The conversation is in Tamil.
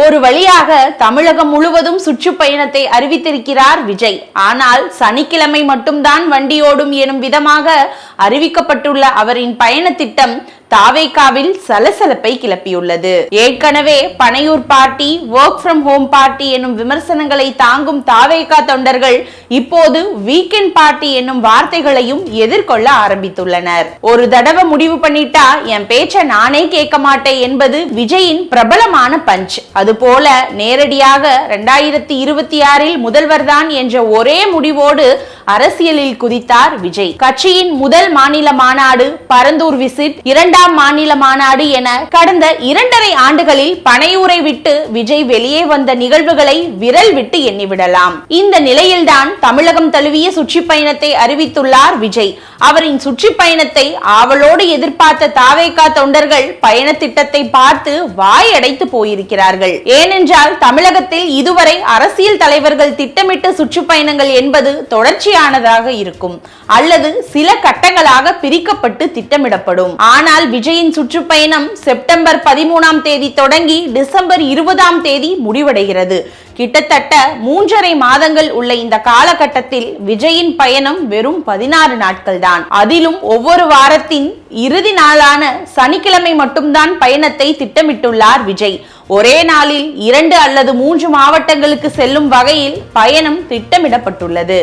ஒரு வழியாக தமிழகம் முழுவதும் சுற்றுப்பயணத்தை அறிவித்திருக்கிறார் விஜய். ஆனால் சனிக்கிழமை மட்டும்தான் வண்டியோடும் எனும் விதமாக அறிவிக்கப்பட்டுள்ள அவரின் பயண திட்டம் தாவேகாவில் சலசலப்பை கிளப்பியுள்ளது. ஏற்கனவே Panaiyur party, work from home party என்னும் விமர்சனங்களை தாங்கும் தாவேகா தொண்டர்கள் இப்போது வீக்கெண்ட் பார்ட்டி என்னும் வார்த்தைகளையும் எதிர்கொள்ள ஆரம்பித்துள்ளனர். ஒரு தடவை முடிவு பண்ணிட்டா என் பேச்ச நானே கேட்க மாட்டேன் என்பது விஜயின் பிரபலமான பஞ்ச். அதுபோல நேரடியாக 2026 முதல்வர் தான் என்ற ஒரே முடிவோடு அரசியலில் குதித்தார் விஜய். கட்சியின் முதல் மாநில மாநாடு, பரந்தூர் விசிட், இரண்டாம் மாநில மாநாடு என கடந்த 2.5 ஆண்டுகளில் பனையூரை விட்டு விஜய் வெளியே வந்த நிகழ்வுகளை விரல் விட்டு எண்ணிவிடலாம். இந்த நிலையில்தான் தமிழகம் தழுவிய சுற்றுப்பயணத்தை அறிவித்துள்ளார் விஜய். அவரின் சுற்றுப்பயணத்தை ஆவலோடு எதிர்பார்த்த தாவேகா தொண்டர்கள் பயண திட்டத்தை பார்த்து வாயடைத்து போயிருக்கிறார்கள். ஏனென்றால் தமிழகத்தில் இதுவரை அரசியல் தலைவர்கள் திட்டமிட்ட சுற்றுப்பயணங்கள் என்பது தொடர்ச்சியானதாக இருக்கும் அல்லது சில கட்டங்களாக பிரிக்கப்பட்டு திட்டமிடப்படும். ஆனால் விஜயின் சுற்றுப்பயணம் செப்டம்பர் 13ஆம் தேதி தொடங்கி டிசம்பர் 20ஆம் தேதி முடிவடைகிறது. கிட்டத்தட்ட 3.5 மாதங்கள் உள்ள இந்த காலகட்டத்தில் விஜயின் பயணம் வெறும் 16 நாட்கள் தான். அதிலும் ஒவ்வொரு வாரத்தின் இறுதி நாளான சனிக்கிழமை மட்டும்தான் பயணத்தை திட்டமிட்டுள்ளார் விஜய். ஒரே நாளில் 2 அல்லது 3 மாவட்டங்களுக்கு செல்லும் வகையில் பயணம் திட்டமிடப்பட்டுள்ளது.